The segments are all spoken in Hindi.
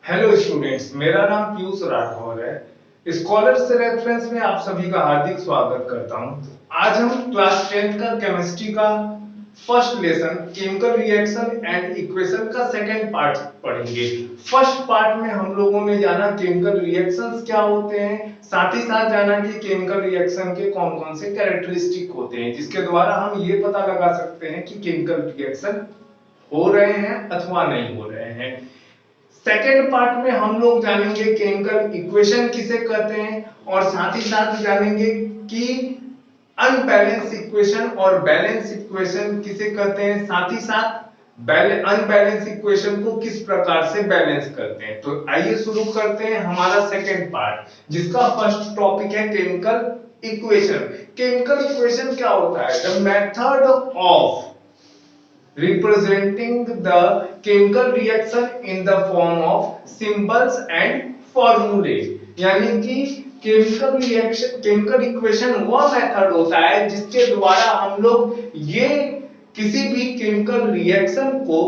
हेलो स्टूडेंट्स, मेरा नाम पीयूष राठौर है। स्कॉलर्स रेफरेंस में आप सभी का हार्दिक स्वागत करता हूं। आज हम क्लास 10th का केमिस्ट्री का first lesson chemical reaction and equation का सेकंड पार्ट पढ़ेंगे। फर्स्ट पार्ट में हम लोगों ने जाना केमिकल रिएक्शंस क्या होते हैं, साथ ही साथ जाना कि केमिकल रिएक्शन के कौन कौन से कैरेक्टरिस्टिक होते हैं जिसके द्वारा हम ये पता लगा सकते हैं कि केमिकल रिएक्शन हो रहे हैं अथवा नहीं हो रहे हैं। सेकेंड पार्ट में हम लोग जानेंगे केमिकल इक्वेशन किसे कहते हैं और साथ ही साथ जानेंगे कि अनबैलेंस इक्वेशन और बैलेंस इक्वेशन किसे कहते हैं, साथ ही साथ अनबैलेंस इक्वेशन को किस प्रकार से बैलेंस करते हैं। तो आइए शुरू करते हैं हमारा सेकेंड पार्ट जिसका फर्स्ट टॉपिक है केमिकल इक्वेशन। केमिकल इक्वेशन क्या होता है? The method of representing the chemical reaction in the form of symbols and formulae। यानी कि केमिकल इक्वेशन वह मेथड होता है जिसके द्वारा हम लोग ये किसी भी केमिकल रिएक्शन को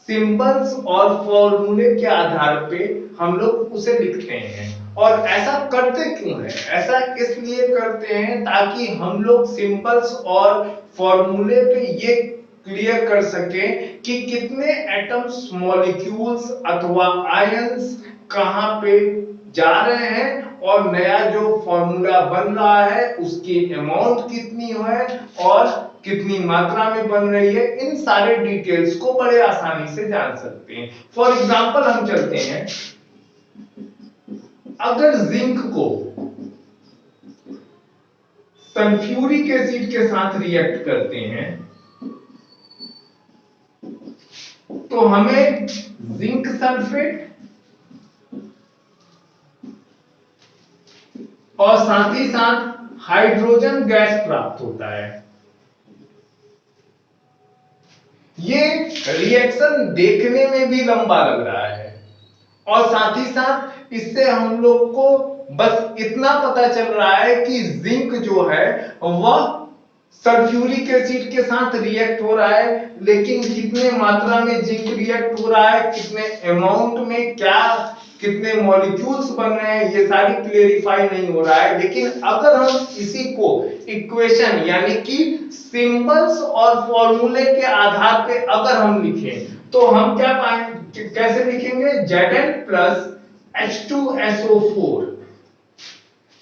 सिंबल्स और फॉर्मूले के आधार पे हम लोग उसे लिखते हैं। और ऐसा करते क्यों है? ऐसा इसलिए करते हैं ताकि हम लोग सिंबल्स और फॉर्मूले पे ये क्लियर कर सके कि कितने एटम्स, मॉलिक्यूल्स अथवा आयंस कहां पे जा रहे हैं और नया जो फॉर्मूला बन रहा है उसकी अमाउंट कितनी है और कितनी मात्रा में बन रही है। इन सारे डिटेल्स को बड़े आसानी से जान सकते हैं। फॉर एग्जांपल हम चलते हैं, अगर जिंक को सल्फ्यूरिक एसिड के साथ रिएक्ट करते हैं तो हमें जिंक सल्फेट और साथ ही साथ हाइड्रोजन गैस प्राप्त होता है। ये रिएक्शन देखने में भी लंबा लग रहा है और साथ ही साथ इससे हम लोग को बस इतना पता चल रहा है कि जिंक जो है वह सल्फ्यूरिक एसिड के साथ रिएक्ट हो रहा है, लेकिन कितने मात्रा में जिंक रिएक्ट हो रहा है, कितने अमाउंट में, क्या कितने मॉलिक्यूल्स बन रहे हैं, ये सारी क्लेरिफाई नहीं हो रहा है। लेकिन अगर हम इसी को इक्वेशन यानी कि सिंबल्स और फॉर्मूले के आधार पे अगर हम लिखें तो हम क्या पाएंगे, कैसे लिखेंगे? Zn प्लस H2SO4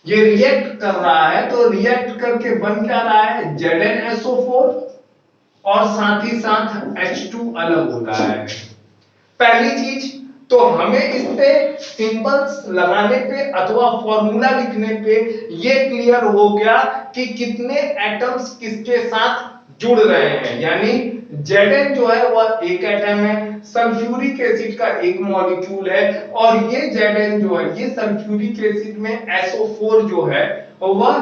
ये रिएक्ट कर रहा है तो रिएक्ट करके बन क्या रहा है? ZnSO4 और साथ ही साथ H2 अलग हो रहा है। पहली चीज तो हमें इस पे सिंबल्स लगाने पे अथवा फॉर्मूला लिखने पे ये क्लियर हो गया कि कितने एटम्स किसके साथ जुड़ रहे हैं। यानी Zn जो है वह एक एटम है, सल्फ्यूरिक एसिड का एक मॉलिक्यूल है और ये Zn जो है ये सल्फ्यूरिक एसिड में SO4 जो है वह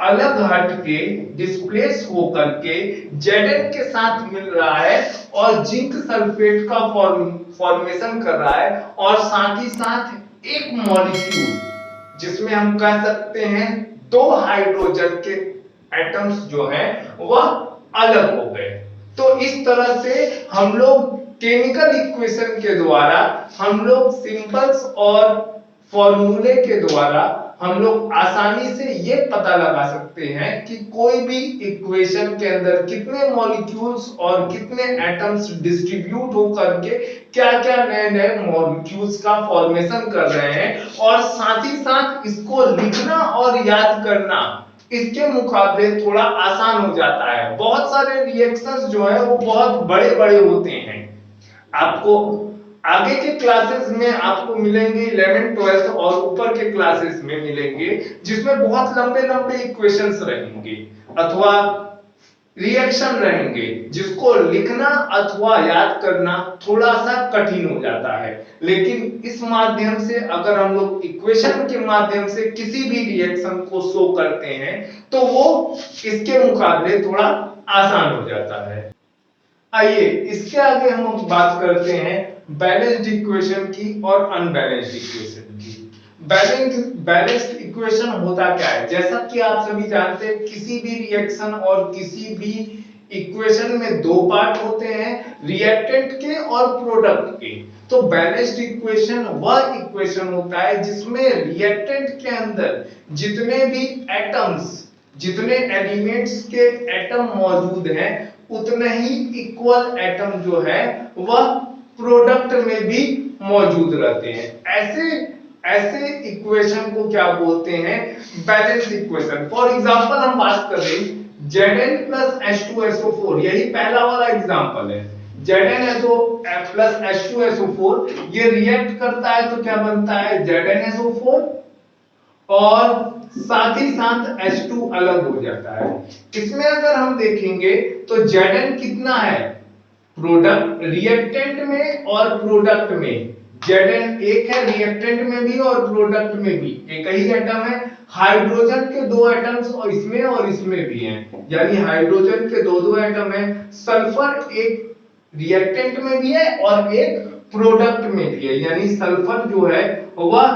अलग हट के डिस्प्लेस होकर के Zn के साथ मिल रहा है और जिंक सल्फेट का फॉर्मेशन कर रहा है और साथ ही साथ एक मॉलिक्यूल जिसमें हम कह सकते हैं दो हाइड्रोजन के एटम्स जो हैं वह अलग हो गए। तो इस तरह से हम लोग केमिकल इक्वेशन के द्वारा हम लोग सिंबल्स और फॉर्मूले के द्वारा हम लोग आसानी से ये पता लगा सकते हैं कि कोई भी इक्वेशन के अंदर कितने मॉलिक्यूल्स और कितने एटम्स डिस्ट्रीब्यूट होकर के क्या-क्या नए-नए मॉलिक्यूल्स का फॉर्मेशन कर रहे हैं। और साथ ही साथ इसको लिखना और याद करना इसके मुकाबले थोड़ा आसान हो जाता है। बहुत सारे रिएक्शंस जो है वो बहुत बड़े-बड़े होते हैं। आपको आगे के क्लासेस में आपको मिलेंगे 11th 12th और ऊपर के क्लासेस में मिलेंगे जिसमें बहुत लंबे-लंबे इक्वेशंस रहेंगे अथवा रिएक्शन रहेंगे जिसको लिखना अथवा याद करना थोड़ा सा कठिन हो जाता है। लेकिन इस माध्यम से अगर हम लोग इक्वेशन के माध्यम से किसी भी रिएक्शन को शो करते हैं तो वो इसके मुकाबले थोड़ा आसान हो जाता है। आइए इसके आगे हम बात करते हैं बैलेंस्ड इक्वेशन की और अनबैलेंस्ड इक्वेशन की। बैलेंस्ड इक्वेशन होता क्या है? जैसा कि आप सभी जानते हैं किसी भी रिएक्शन और किसी भी इक्वेशन में दो पार्ट होते हैं, रिएक्टेंट के और प्रोडक्ट के। तो बैलेंस्ड इक्वेशन वह इक्वेशन होता है जिसमें रिएक्टेंट के अंदर जितने भी एटम्स, जितने एलिमेंट्स के एटम मौजूद हैं, उतने ही इक्वल एटम जो है वह प्रोडक्ट में भी मौजूद रहते हैं। ऐसे इक्वेशन को क्या बोलते हैं? Balance equation. फॉर एग्जांपल हम बात करें Zn प्लस H2SO4, यही पहला वाला एग्जांपल है। Zn प्लस H2SO4 ये रिएक्ट करता है तो क्या बनता है? ZnSO4 और साथ ही साथ H2 अलग हो जाता है। इसमें अगर हम देखेंगे तो Zn कितना है प्रोडक्ट रिएक्टेंट में और प्रोडक्ट में? Zn एक है रिएक्टेंट में भी और प्रोडक्ट में भी, एक ही एटम है। हाइड्रोजन के दो एटम्स और इसमें भी हैं, यानी हाइड्रोजन के दो एटम हैं। सल्फर एक रिएक्टेंट में भी है और एक प्रोडक्ट में भी है, यानी सल्फर जो है वह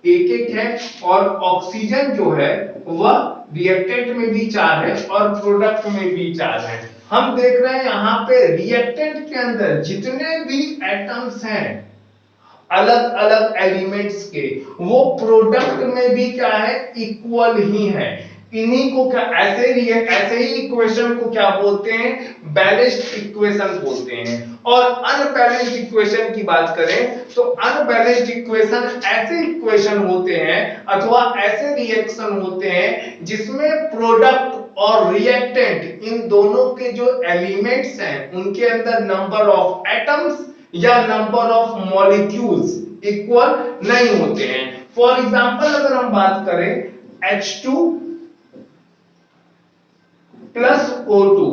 एक है और ऑक्सीजन जो है वह रिएक्टेंट में भी 4 है और प्रोडक्ट में भी 4 है। हम देख रहे हैं यहाँ पे रिएक्टेंट के अंदर जितने भी एटम्स हैं अलग अलग एलिमेंट्स के, वो प्रोडक्ट में भी क्या है? इक्वल ही है। इन्हीं को क्या ऐसे ही इक्वेशन को क्या बोलते हैं? बैलेंस्ड इक्वेशन बोलते हैं। और अनबैलेंस्ड इक्वेशन की बात करें तो अनबैलेंस्ड इक्वेशन ऐसे इक्वेशन होते हैं अथवा ऐसे रिएक्शन होते हैं जिसमें प्रोडक्ट और रिएक्टेंट इन दोनों के जो एलिमेंट्स हैं उनके अंदर नंबर ऑफ एटम्स या नंबर ऑफ मॉलिक्यूल्स इक्वल नहीं होते हैं। फॉर एग्जांपल अगर हम बात करें H2 प्लस O2,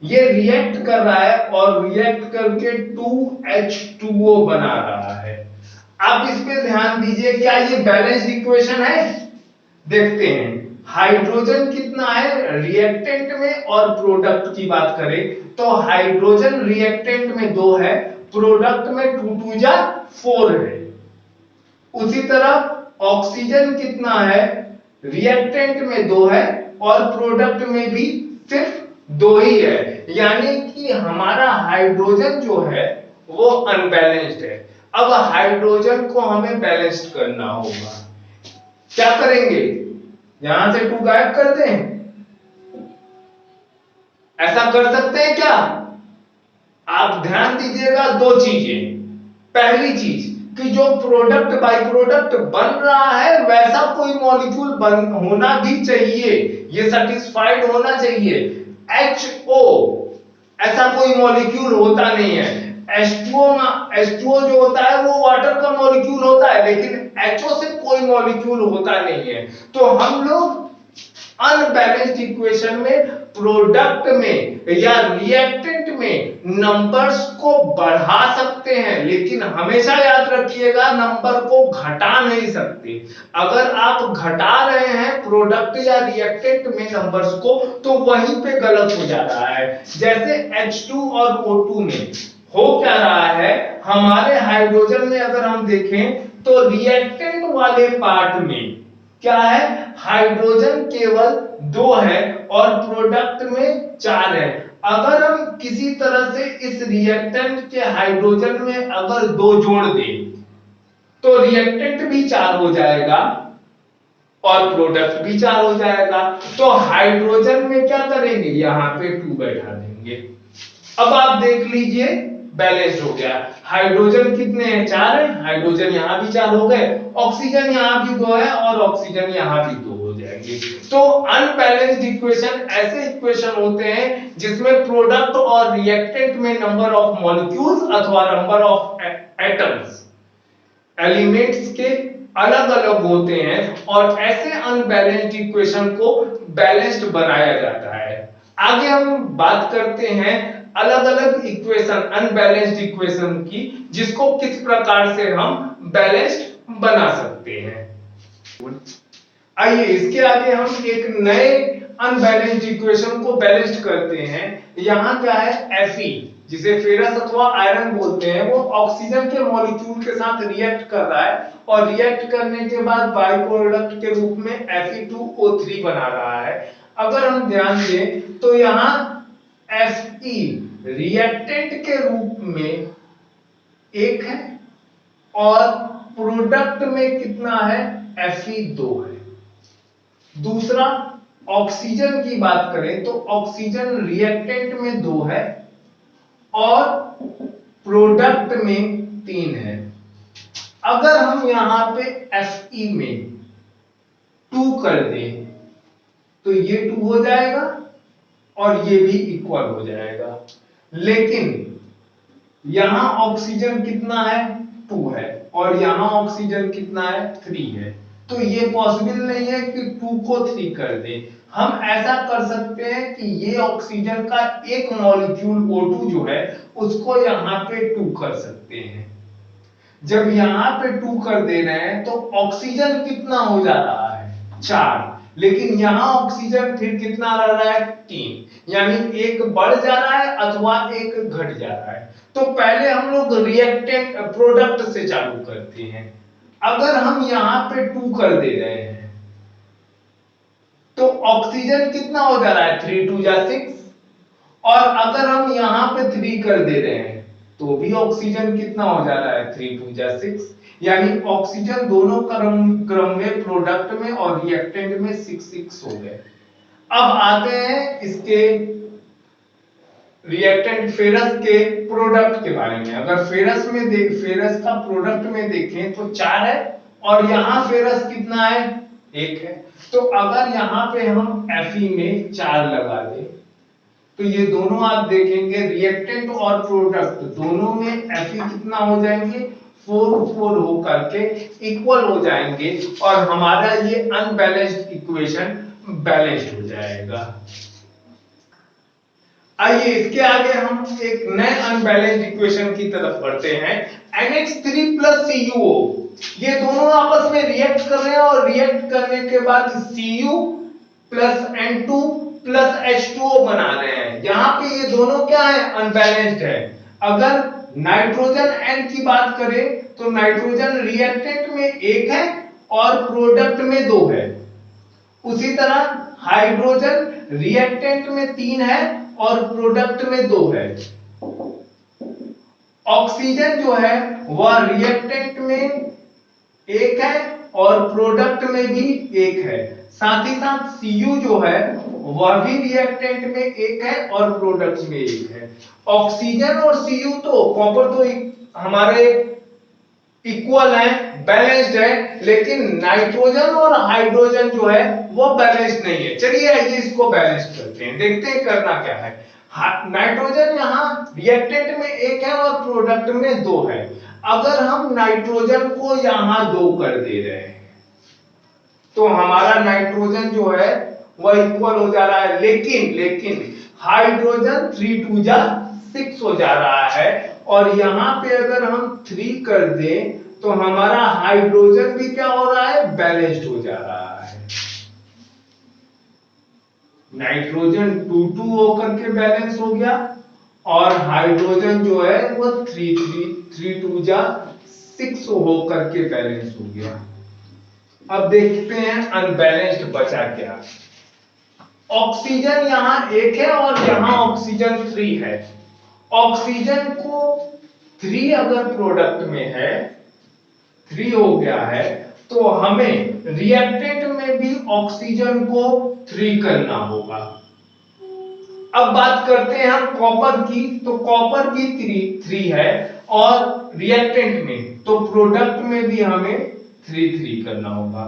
ये रिएक्ट कर रहा है और रिएक्ट करके 2H2O बना रहा है। आप इस पे ध्यान दीजिए, क्या ये बैलेंस्ड इक्वेशन है? देखते हैं हाइड्रोजन कितना है रिएक्टेंट में और प्रोडक्ट की बात करें तो हाइड्रोजन रिएक्टेंट में 2 है, प्रोडक्ट में 2 2 जा 4 है। उसी तरह ऑक्सीजन कितना है रिएक्टेंट में 2 है और प्रोडक्ट में भी सिर्फ 2 ही है, यानी कि हमारा हाइड्रोजन जो है वो अनबैलेंस्ड है। अब हाइड्रोजन को हमें बैलेंस्ड करना होगा। क्या करेंगे? यहां से 2 गायब कर दें? ऐसा कर सकते हैं क्या? आप ध्यान दीजिएगा दो चीजें। पहली चीज कि जो प्रोडक्ट बाई प्रोडक्ट बन रहा है वैसा कोई मॉलिक्यूल बन होना भी चाहिए, ये सेटिस्फाइड होना चाहिए। HO ऐसा कोई मॉलिक्यूल होता नहीं है। H2O जो होता है वो वाटर का मॉलिक्यूल होता है, लेकिन HO से कोई मॉलिक्यूल होता नहीं है। तो हम लोग अनबैलेंस्ड इक्वेशन में प्रोडक्ट में या रिएक्टेंट में नंबर्स को बढ़ा सकते हैं, लेकिन हमेशा याद रखिएगा नंबर को घटा नहीं सकते। अगर आप घटा रहे हैं प्रोडक्ट या रिएक्टेंट में नंबर्स को तो वहीं पे गलत हो जा रहा है। जैसे H2 और O2 में हो क्या रहा है, हमारे हाइड्रोजन में अगर हम देखें तो रिएक्टेंट वाले पार्ट में क्या है, हाइड्रोजन केवल 2 है और प्रोडक्ट में 4 है। अगर हम किसी तरह से इस रिएक्टेंट के हाइड्रोजन में अगर 2 जोड़ दें तो रिएक्टेंट भी 4 हो जाएगा और प्रोडक्ट भी 4 हो जाएगा। तो हाइड्रोजन में क्या करेंगे, यहां पे 2 बैठा देंगे। अब आप देख लीजिए बैलेंस्ड हो गया। हाइड्रोजन कितने हैं? 4 है, हाइड्रोजन यहां भी 4 हो गए, ऑक्सीजन यहां भी 2 है और ऑक्सीजन यहां भी 2 हो जाएंगे। तो अनबैलेंस्ड इक्वेशन ऐसे इक्वेशन होते हैं जिसमें प्रोडक्ट और रिएक्टेंट में नंबर ऑफ मॉलिक्यूल्स अथवा नंबर ऑफ एटम्स एलिमेंट्स के अलग अलग होते हैं और ऐसे अनबैलेंस्ड इक्वेशन को बैलेंस्ड बनाया जाता है। आगे हम बात करते हैं अलग अलग इक्वेशन अनबैलेंस्ड इक्वेशन की, जिसको किस प्रकार से हम बैलेंस्ड बना सकते हैं। आइए इसके आगे हम एक नए अनबैलेंस्ड इक्वेशन को बैलेंस्ड करते हैं। यहां क्या है Fe, जिसे फेरस अथवा आयरन बोलते हैं, वो ऑक्सीजन के मॉलिक्यूल के साथ रिएक्ट कर रहा है और रिएक्ट करने के बाद बाई प्रोडक्ट के रूप में Fe2O3 बना रहा है। अगर हम ध्यान दें तो यहां Fe रिएक्टेंट के रूप में 1 है और प्रोडक्ट में कितना है, Fe 2 है। दूसरा, ऑक्सीजन की बात करें तो ऑक्सीजन रिएक्टेंट में 2 है और प्रोडक्ट में 3 है। अगर हम यहां पे Fe में 2 कर दें तो ये 2 हो जाएगा और ये भी इक्वल हो जाएगा, लेकिन यहां ऑक्सीजन कितना है, 2 है और यहां ऑक्सीजन कितना है, 3 है। तो ये पॉसिबल नहीं है कि 2 को 3 कर दें। हम ऐसा कर सकते हैं कि ये ऑक्सीजन का एक मॉलिक्यूल O2 जो है उसको यहां पे 2 कर सकते हैं। जब यहां पे 2 कर दे रहे हैं तो ऑक्सीजन कितना हो जा रहा है, 4, लेकिन यहां ऑक्सीजन फिर कितना रह रहा है, 3, यानी एक बढ़ जा रहा है अथवा एक घट जा रहा है। तो पहले हम लोग रिएक्टेंट प्रोडक्ट से चालू करते हैं। अगर हम यहां पे 2 कर दे रहे हैं तो ऑक्सीजन कितना हो जा रहा है, 3 2 जा 6, और अगर हम यहां पे 3 कर दे रहे हैं तो भी ऑक्सीजन कितना हो जा रहा है, 3 2 जा 6, यानी ऑक्सीजन दोनों क्रम में, प्रोडक्ट में और रिएक्टेंट में 6 6 हो गए। अब आते हैं इसके रिएक्टेंट फेरस के प्रोडक्ट के बारे में। अगर फेरस में फेरस का प्रोडक्ट में देखें तो 4 है और यहां फेरस कितना है, 1 है। तो अगर यहां पे हम Fe में 4 लगा दें तो ये दोनों आप देखेंगे रिएक्टेंट और प्रोडक्ट दोनों में Fe कितना हो जाएंगे, 4 4 होकर के इक्वल हो जाएंगे और हमारा ये अनबैलेंस्ड इक्वेशन बैलेंस्ड हो जाएगा। आइए इसके आगे हम एक नए अनबैलेंस्ड इक्वेशन की तरफ बढ़ते हैं। NH3 प्लस CuO, ये दोनों आपस में रिएक्ट कर रहे हैं और रिएक्ट करने के बाद Cu plus N2 plus H2O बना रहे हैं। यहां पे ये दोनों क्या है, अनबैलेंस्ड है। अगर नाइट्रोजन N की बात करें तो नाइट्रोजन रिएक्टेंट में 1 है और प्रोडक्ट में 2 है। उसी तरह हाइड्रोजन रिएक्टेंट में 3 है और प्रोडक्ट में 2 है। ऑक्सीजन जो है वह रिएक्टेंट में 1 है और प्रोडक्ट में भी 1 है। साथ ही साथ Cu जो है वह भी रिएक्टेंट में 1 है और प्रोडक्ट में 1 है। ऑक्सीजन और Cu तो कॉपर तो हमारे इक्वल है, बैलेंस्ड है, लेकिन नाइट्रोजन और हाइड्रोजन जो है वो बैलेंस्ड नहीं है। चलिए आइए इसको बैलेंस करते हैं, देखते हैं करना क्या है। नाइट्रोजन यहाँ रिएक्टेंट में 1 है और प्रोडक्ट में 2 है। अगर हम नाइट्रोजन को यहां 2 कर दे रहे हैं तो हमारा नाइट्रोजन जो है वह इक्वल हो जा रहा है, लेकिन हाइड्रोजन 3 2 जा 6 हो जा रहा है और यहां पे अगर हम 3 कर दें तो हमारा हाइड्रोजन भी क्या हो रहा है, बैलेंस्ड हो जा रहा है। नाइट्रोजन 2 2 होकर के बैलेंस हो गया और हाइड्रोजन जो है वो 3 2 जा 6 होकर के बैलेंस हो गया। अब देखते हैं अनबैलेंस्ड बचा क्या। ऑक्सीजन यहां 1 है और यहां ऑक्सीजन 3 है। ऑक्सीजन को 3 अगर प्रोडक्ट में है, 3 हो गया है, तो हमें रिएक्टेंट में भी ऑक्सीजन को 3 करना होगा। अब बात करते हैं हम कॉपर की, तो कॉपर भी 3 है और रिएक्टेंट में, तो प्रोडक्ट में भी हमें 3 करना होगा।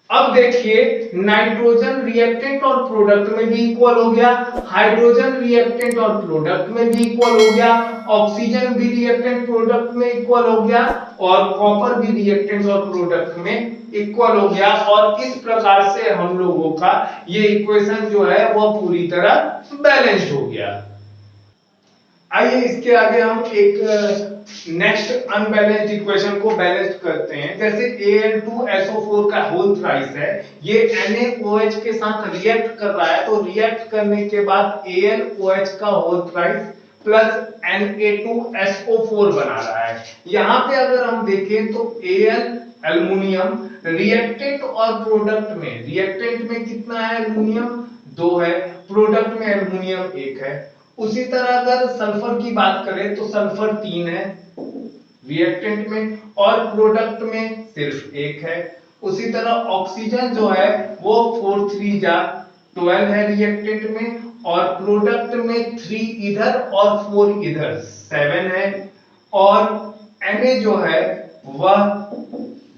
अब देखिए नाइट्रोजन रिएक्टेंट और प्रोडक्ट में भी इक्वल हो गया, हाइड्रोजन रिएक्टेंट और प्रोडक्ट में भी इक्वल हो गया, ऑक्सीजन भी रिएक्टेंट प्रोडक्ट में इक्वल हो गया और कॉपर भी रिएक्टेंट और प्रोडक्ट में इक्वल हो गया। और इस प्रकार से हम लोगों का ये इक्वेशन जो है वह पूरी तरह बैलेंस्ड हो गया। आइए इसके आगे हम एक नेक्स्ट अनबैलेंस्ड इक्वेशन को बैलेंस्ड करते हैं। जैसे Al2SO4 का होल थ्राइस है, ये NaOH के साथ रिएक्ट कर रहा है, तो रिएक्ट करने के बाद AlOH का होल थ्राइस प्लस Na2SO4 बना रहा है। यहां पे अगर हम देखें तो Al एल्युमिनियम रिएक्टेंट और प्रोडक्ट में, रिएक्टेंट में कितना है, एल्युमिनियम 2 है, प्रोडक्ट में एल्युमिनियम 1 है। उसी तरह अगर सल्फर की बात करें तो सल्फर 3 है रिएक्टेंट में और प्रोडक्ट में सिर्फ 1 है। उसी तरह ऑक्सीजन जो है वो 4 3 जा 12 है रिएक्टेंट में और प्रोडक्ट में 3 इधर और 4 इधर 7 है और Na जो है वह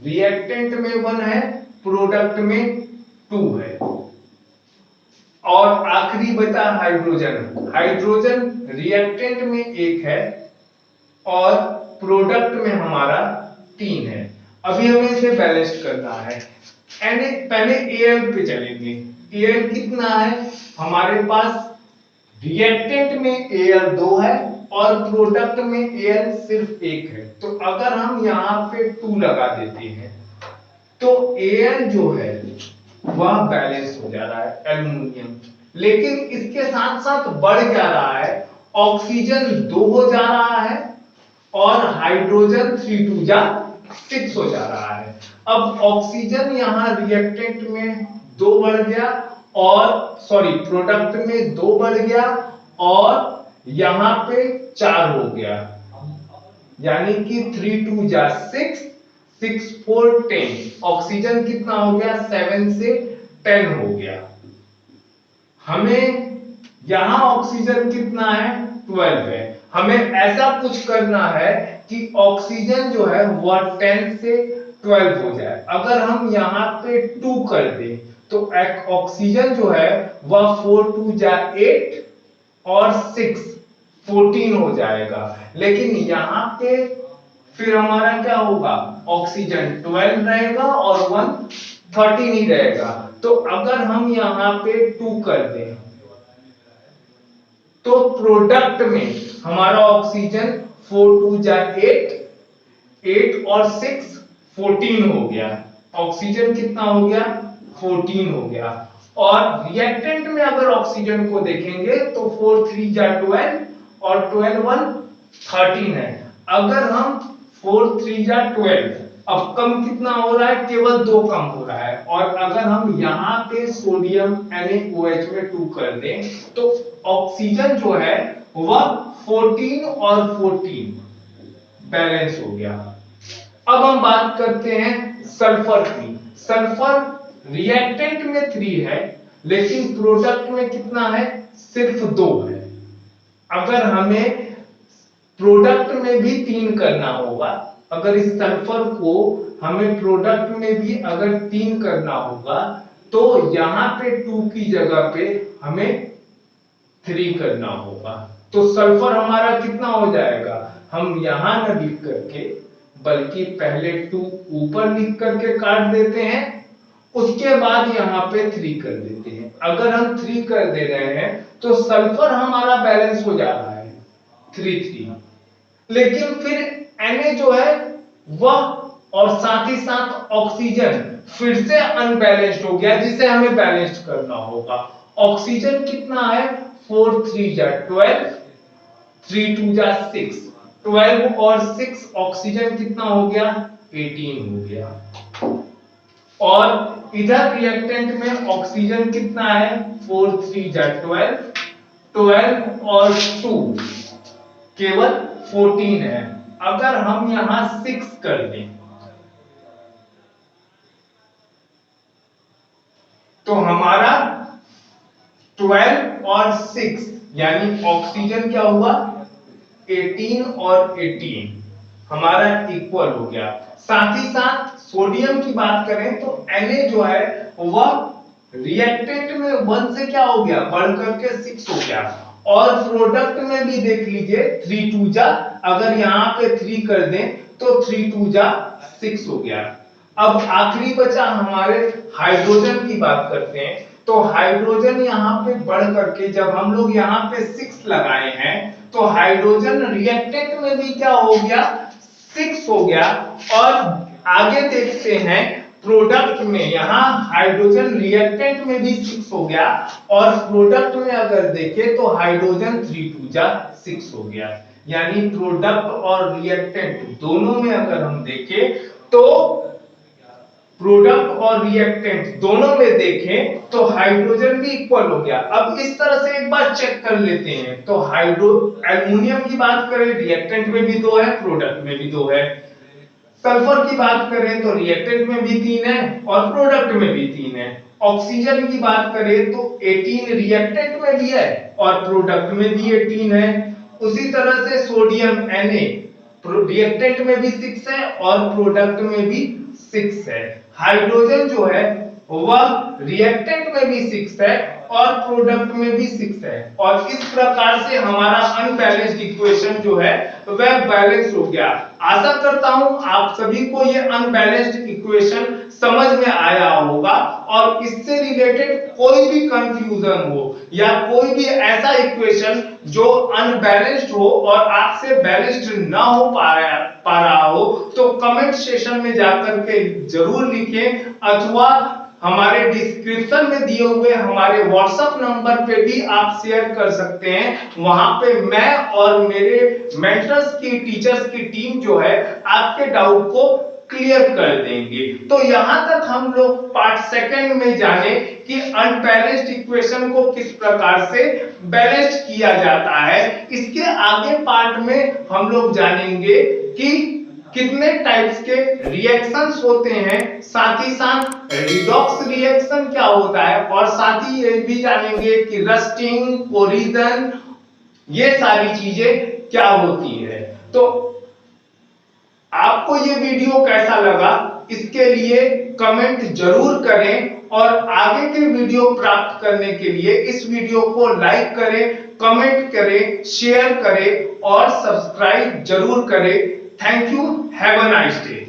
रिएक्टेंट में 1 है प्रोडक्ट में 2 है। और आखिरी बचा हाइड्रोजन। हाइड्रोजन रिएक्टेंट में 1 है और प्रोडक्ट में हमारा 3 है। अभी हमें इसे बैलेंस करना है। पहले Al पे चलेंगे। Al कितना है हमारे पास रिएक्टेंट में Al 2 है और प्रोडक्ट में Al सिर्फ 1 है। तो अगर हम यहां पे 2 लगा देते हैं तो Al जो है वह बैलेंस हो जा रहा है एल्युमिनियम, लेकिन इसके साथ साथ बढ़ जा रहा है। ऑक्सीजन 2 हो जा रहा है और हाइड्रोजन 3 2 जा 6 हो जा रहा है। अब ऑक्सीजन यहां रिएक्टेंट में 2 बढ़ गया और प्रोडक्ट में 2 बढ़ गया और यहां पे 4 हो गया, यानी कि 3 2 जा 6 6 4 10। ऑक्सीजन कितना हो गया 7 से 10 हो गया। हमें यहां ऑक्सीजन कितना है 12 है। हमें ऐसा कुछ करना है कि ऑक्सीजन जो है वह 10 से 12 हो जाए। अगर हम यहां पे 2 कर दें तो ऑक्सीजन जो है वह 4 2 जा 8 और 6 14 हो जाएगा। लेकिन यहां पे फिर हमारा क्या होगा ऑक्सीजन 12 रहेगा और 1 13 ही रहेगा। तो अगर हम यहां पे 2 कर दें तो प्रोडक्ट में हमारा ऑक्सीजन 4 2 जा 8 8 और 6 14 हो गया। ऑक्सीजन कितना हो गया 14 हो गया। और रिएक्टेंट में अगर ऑक्सीजन को देखेंगे तो 4 3 जा 12 और 12 1 13 है। अगर हम 4 3 जा 12, अब कम कितना हो रहा है केवल 2 कम हो रहा है। और अगर हम यहां पे सोडियम NaOH में 2 कर दें तो ऑक्सीजन जो है वह 14 और 14 बैलेंस हो गया। अब हम बात करते हैं सल्फर की। सल्फर रिएक्टेंट में 3 है लेकिन प्रोडक्ट में कितना है सिर्फ 2 है। अगर हमें प्रोडक्ट में भी 3 करना होगा, अगर इस सल्फर को हमें प्रोडक्ट में भी अगर 3 करना होगा तो यहां पे 2 की जगह पे हमें 3 करना होगा। तो सल्फर हमारा कितना हो जाएगा, हम यहां न लिख करके बल्कि पहले 2 ऊपर लिख करके काट देते हैं, उसके बाद यहां पे 3 कर देते हैं। अगर हम 3 कर दे रहे हैं तो सल्फर हमारा बैलेंस हो जा रहा है 3 3। लेकिन फिर Na जो है वह और साथ ही साथ ऑक्सीजन फिर से अनबैलेंस्ड हो गया जिसे हमें बैलेंस करना होगा। ऑक्सीजन कितना है 4 3 जा 12 3 2 जा 6 12 और 6 ऑक्सीजन कितना हो गया 18 हो गया। और इधर रिएक्टेंट में ऑक्सीजन कितना है 4 3 जा 12 12 और 2 केवल 14 है। अगर हम यहां 6 कर दें तो हमारा 12 और 6 यानी ऑक्सीजन क्या हुआ 18 और 18 हमारा इक्वल हो गया। साथ ही साथ सोडियम की बात करें तो Na जो है वह रिएक्टेंट में 1 से क्या हो गया बढ़ करके 6 हो गया। और प्रोडक्ट में भी देख लीजिए 3 2 जा, अगर यहां पे 3 कर दें तो 3 2 जा 6 हो गया। अब आखिरी बचा हमारे हाइड्रोजन की बात करते हैं तो हाइड्रोजन यहां पे बढ़ करके जब हम लोग यहां पे 6 लगाए हैं तो हाइड्रोजन रिएक्टेंट में भी क्या हो गया 6 हो गया। और आगे देखते हैं प्रोडक्ट में यहां हाइड्रोजन रिएक्टेंट में भी 6 हो गया और प्रोडक्ट में अगर देखें तो हाइड्रोजन 3 2 जा 6 हो गया। यानी प्रोडक्ट और रिएक्टेंट दोनों में अगर हम देखें तो प्रोडक्ट और रिएक्टेंट दोनों में देखें तो हाइड्रोजन भी इक्वल हो गया। अब इस तरह से एक बार चेक कर लेते हैं। तो एल्युमिनियम की बात करें, रिएक्टेंट में भी 2 है, प्रोडक्ट में भी 2 है। सल्फर की बात करें तो रिएक्टेंट में भी 3 है और प्रोडक्ट में भी 3 है। ऑक्सीजन की बात करें तो 18 रिएक्टेंट में भी है और प्रोडक्ट में भी 18 है। उसी तरह से सोडियम Na रिएक्टेंट में भी 6 है और प्रोडक्ट में भी 6 है। हाइड्रोजन जो है वह रिएक्टेंट में भी 6 है और प्रोडक्ट में भी 6 है। और इस प्रकार से हमारा अनबैलेंस्ड इक्वेशन जो है वह बैलेंस हो गया। आशा करता हूं आप सभी को यह अनबैलेंस्ड इक्वेशन समझ में आया होगा और इससे रिलेटेड कोई भी कंफ्यूजन हो या कोई भी ऐसा इक्वेशन जो अनबैलेंस्ड हो और आपसे बैलेंस्ड ना हो पा रहा हो तो कमेंट सेशन में जाकर के जरूर लिखें, अथवा हमारे डिस्क्रिप्शन में दिए हुए हमारे व्हाट्सएप नंबर पे भी आप शेयर कर सकते हैं। वहां पे मैं और मेरे मेंटर्स की टीचर्स की टीम जो है आपके डाउट को क्लियर कर देंगे। तो यहां तक हम लोग पार्ट सेकंड में जाने कि अनबैलेंस्ड इक्वेशन को किस प्रकार से बैलेंस्ड किया जाता है। इसके आगे पार्ट में हम लोग जानेंगे कि कितने टाइप्स के रिएक्शंस होते हैं, साथ ही साथ रिडॉक्स रिएक्शन क्या होता है और साथ ही ये भी जानेंगे कि रस्टिंग, कोरिजन, ये सारी चीजें क्या होती है। तो आपको ये वीडियो कैसा लगा इसके लिए कमेंट जरूर करें और आगे के वीडियो प्राप्त करने के लिए इस वीडियो को लाइक करें, कमेंट करें, शेयर करें और सब्सक्राइब जरूर करें। Thank you, have a nice day.